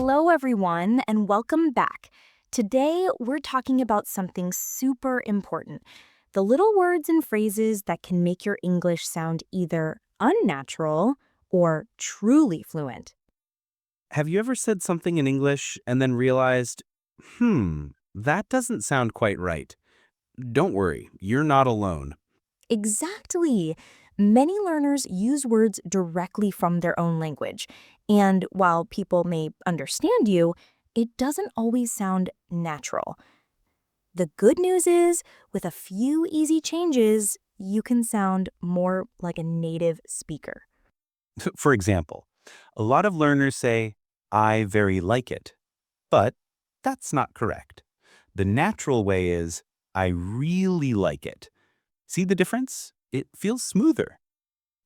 Hello, everyone, and welcome back. Today, we're talking about something super important, the little words and phrases that can make your English sound either unnatural or truly fluent. Have you ever said something in English and then realized, that doesn't sound quite right? Don't worry, you're not alone. Exactly. Many learners use words directly from their own language, and while people may understand you, it doesn't always sound natural. The good news is, with a few easy changes, you can sound more like a native speaker. For example, a lot of learners say, I very like it, but that's not correct. The natural way is, I really like it. See the difference? It feels smoother.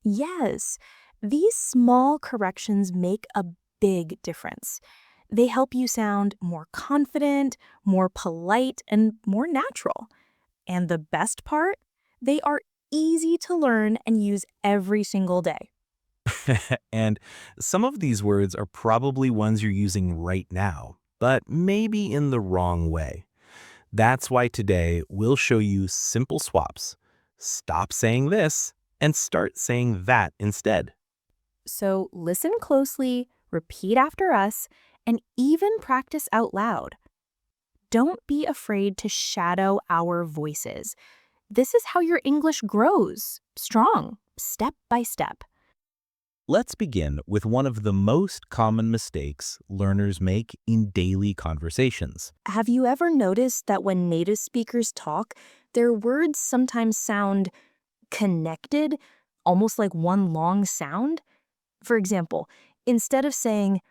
Yes, these small corrections make a big difference. They help you sound more confident, more polite, and more natural. And the best part? They are easy to learn and use every single day. And some of these words are probably ones you're using right now, but maybe in the wrong way. That's why today we'll show you simple swaps. Stop saying this and start saying that instead. So listen closely, repeat after us, and even practice out loud. Don't be afraid to shadow our voices. This is how your English grows, strong, step by step. Let's begin with one of the most common mistakes learners make in daily conversations. Have you ever noticed that when native speakers talk, their words sometimes sound connected, almost like one long sound? For example, instead of saying,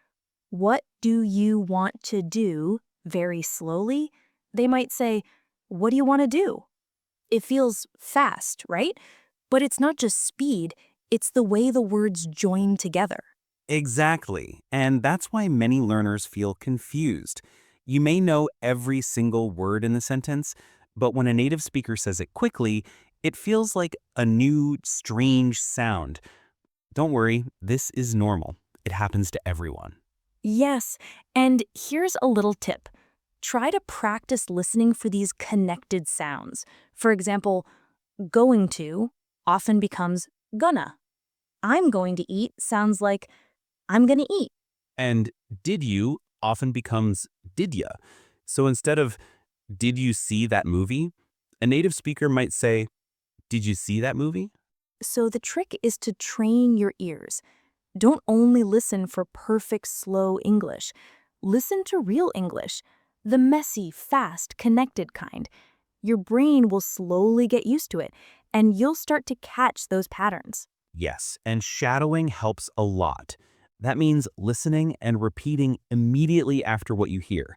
"What do you want to do?" very slowly, they might say, "What do you want to do?" It feels fast, right? But it's not just speed, it's the way the words join together. Exactly, and that's why many learners feel confused. You may know every single word in the sentence, but when a native speaker says it quickly, it feels like a new, strange sound. Don't worry, this is normal. It happens to everyone. Yes, and here's a little tip. Try to practice listening for these connected sounds. For example, going to often becomes gonna. I'm going to eat sounds like I'm gonna eat. And did you often becomes didya. So instead of did you see that movie, a native speaker might say, did you see that movie? So the trick is to train your ears. Don't only listen for perfect slow English. Listen to real English, the messy, fast, connected kind. Your brain will slowly get used to it, and you'll start to catch those patterns. Yes, and shadowing helps a lot. That means listening and repeating immediately after what you hear.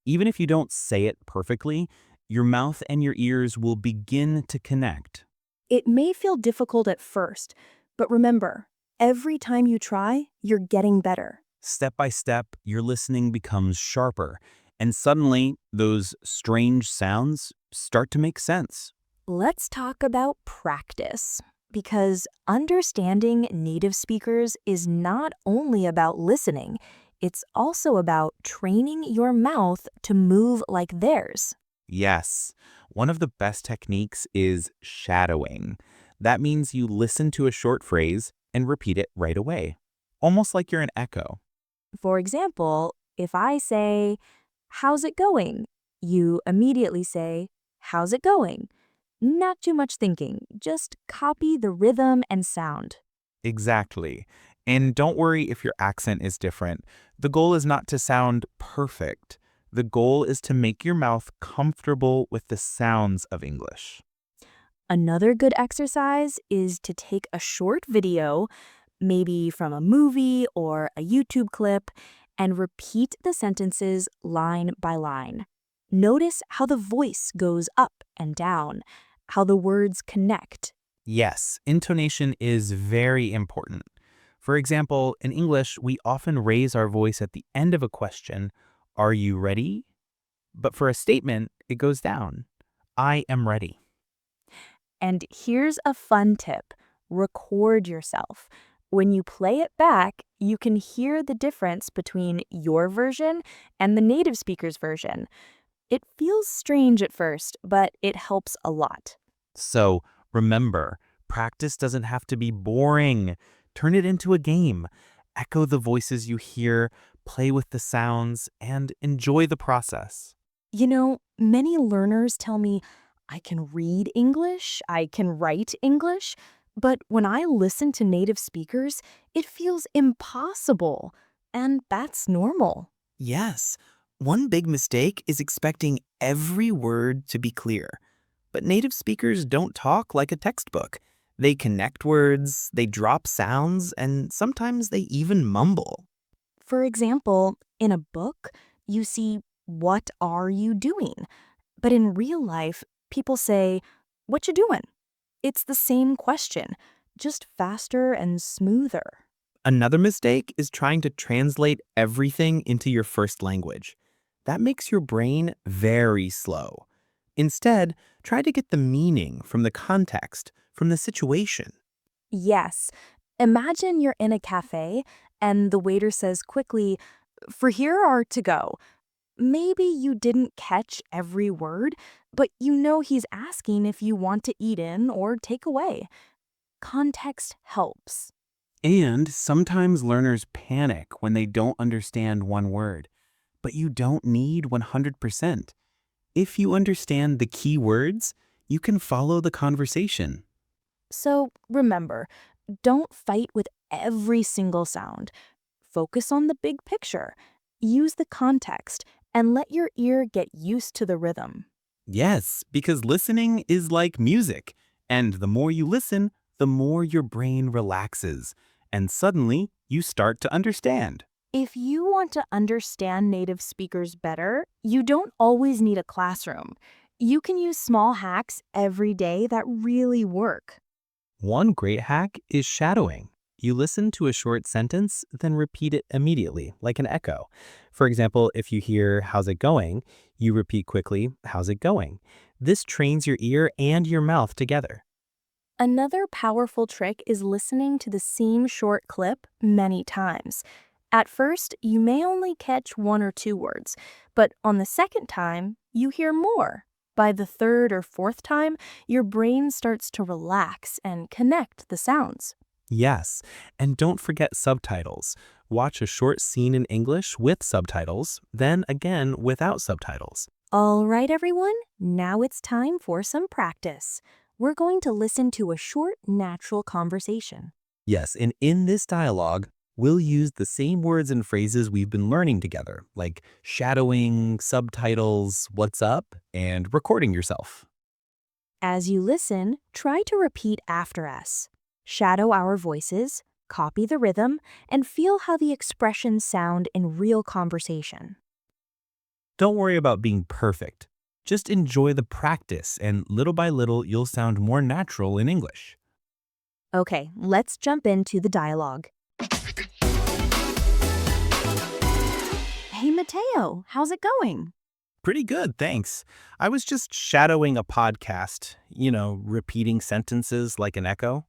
Even if you don't say it perfectly, your mouth and your ears will begin to connect. It may feel difficult at first, but remember, every time you try, you're getting better. Step by step, your listening becomes sharper, and suddenly those strange sounds start to make sense. Let's talk about practice, because understanding native speakers is not only about listening, it's also about training your mouth to move like theirs. Yes, one of the best techniques is shadowing. That means you listen to a short phrase and repeat it right away, almost like you're an echo. For example, if I say, "How's it going?" you immediately say, "How's it going?" Not too much thinking, just copy the rhythm and sound. Exactly. And don't worry if your accent is different. The goal is not to sound perfect. The goal is to make your mouth comfortable with the sounds of English. Another good exercise is to take a short video, maybe from a movie or a YouTube clip, and repeat the sentences line by line. Notice how the voice goes up and down, how the words connect. Yes, intonation is very important. For example, in English, we often raise our voice at the end of a question, "Are you ready?" But for a statement, it goes down, "I am ready." And here's a fun tip. Record yourself. When you play it back, you can hear the difference between your version and the native speaker's version. It feels strange at first, but it helps a lot. So remember, practice doesn't have to be boring. Turn it into a game. Echo the voices you hear, play with the sounds, and enjoy the process. You know, many learners tell me, I can read English, I can write English, but when I listen to native speakers, it feels impossible. And that's normal. Yes, one big mistake is expecting every word to be clear. But native speakers don't talk like a textbook. They connect words, they drop sounds, and sometimes they even mumble. For example, in a book, you see, what are you doing? But in real life, people say, what you doing? It's the same question, just faster and smoother. Another mistake is trying to translate everything into your first language. That makes your brain very slow. Instead, try to get the meaning from the context, from the situation. Yes, imagine you're in a cafe and the waiter says quickly, for here are to go. Maybe you didn't catch every word, but you know he's asking if you want to eat in or take away. Context helps. And sometimes learners panic when they don't understand one word. But you don't need 100%. If you understand the key words, you can follow the conversation. So remember, don't fight with every single sound. Focus on the big picture. Use the context and let your ear get used to the rhythm. Yes, because listening is like music. And the more you listen, the more your brain relaxes. And suddenly, you start to understand. If you want to understand native speakers better, you don't always need a classroom. You can use small hacks every day that really work. One great hack is shadowing. You listen to a short sentence, then repeat it immediately, like an echo. For example, if you hear, how's it going? You repeat quickly, how's it going? This trains your ear and your mouth together. Another powerful trick is listening to the same short clip many times. At first, you may only catch one or two words, but on the second time, you hear more. By the third or fourth time, your brain starts to relax and connect the sounds. Yes, and don't forget subtitles. Watch a short scene in English with subtitles, then again without subtitles. All right, everyone, now it's time for some practice. We're going to listen to a short, natural conversation. Yes, and in this dialogue, we'll use the same words and phrases we've been learning together, like shadowing, subtitles, what's up, and recording yourself. As you listen, try to repeat after us. Shadow our voices, copy the rhythm, and feel how the expressions sound in real conversation. Don't worry about being perfect. Just enjoy the practice, and little by little, you'll sound more natural in English. Okay, let's jump into the dialogue. Hey, Mateo, how's it going? Pretty good, thanks. I was just shadowing a podcast, repeating sentences like an echo.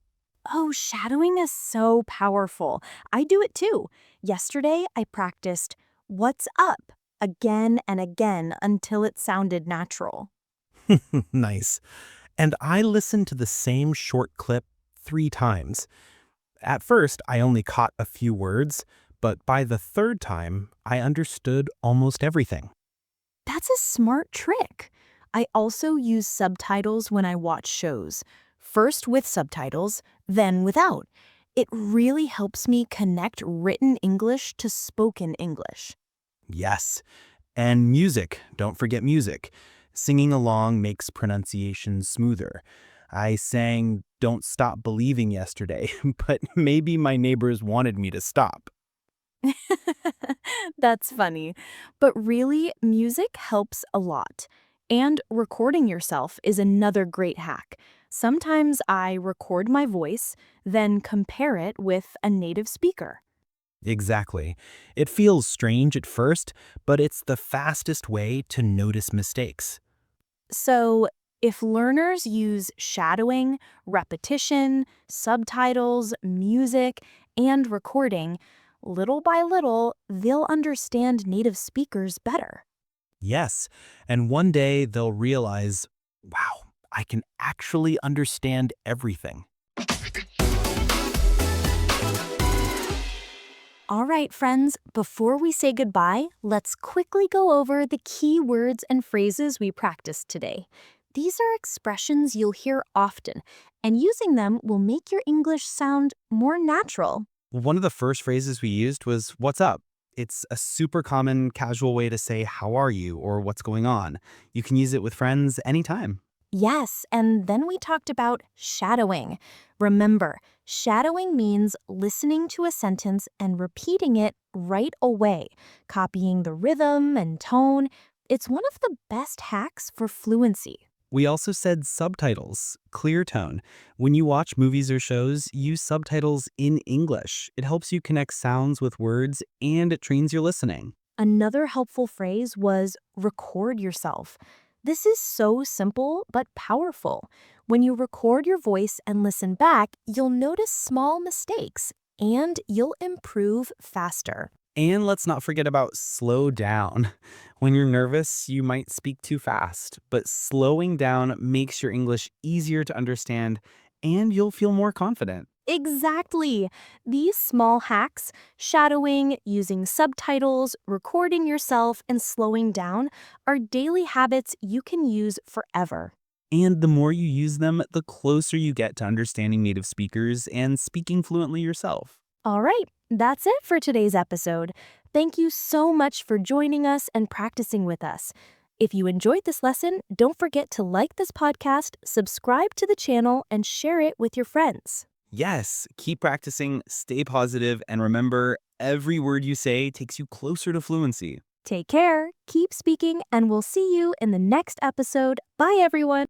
Oh, shadowing is so powerful. I do it too. Yesterday, I practiced, what's up? Again and again until it sounded natural. Nice. And I listened to the same short clip 3 times. At first, I only caught a few words, but by the third time, I understood almost everything. That's a smart trick. I also use subtitles when I watch shows. First with subtitles, then without. It really helps me connect written English to spoken English. Yes. And music, don't forget music. Singing along makes pronunciation smoother. I sang Don't Stop Believing yesterday, but maybe my neighbors wanted me to stop. That's funny. But really, music helps a lot. And recording yourself is another great hack. Sometimes I record my voice, then compare it with a native speaker. Exactly. It feels strange at first, but it's the fastest way to notice mistakes. So, if learners use shadowing, repetition, subtitles, music, and recording, little by little, they'll understand native speakers better. Yes, and one day they'll realize, wow, I can actually understand everything. All right, friends, before we say goodbye, let's quickly go over the key words and phrases we practiced today. These are expressions you'll hear often, and using them will make your English sound more natural. One of the first phrases we used was, "What's up?" It's a super common casual way to say, "How are you?" or "What's going on?" You can use it with friends anytime. Yes, and then we talked about shadowing. Remember, shadowing means listening to a sentence and repeating it right away, copying the rhythm and tone. It's one of the best hacks for fluency. We also said subtitles, clear tone. When you watch movies or shows, use subtitles in English. It helps you connect sounds with words and it trains your listening. Another helpful phrase was record yourself. This is so simple but powerful. When you record your voice and listen back, you'll notice small mistakes and you'll improve faster. And let's not forget about slow down. When you're nervous, you might speak too fast, but slowing down makes your English easier to understand and you'll feel more confident. Exactly. These small hacks, shadowing, using subtitles, recording yourself, and slowing down, are daily habits you can use forever. And the more you use them, the closer you get to understanding native speakers and speaking fluently yourself. All right, that's it for today's episode. Thank you so much for joining us and practicing with us. If you enjoyed this lesson, don't forget to like this podcast, subscribe to the channel, and share it with your friends. Yes, keep practicing, stay positive, and remember, every word you say takes you closer to fluency. Take care, keep speaking, and we'll see you in the next episode. Bye, everyone.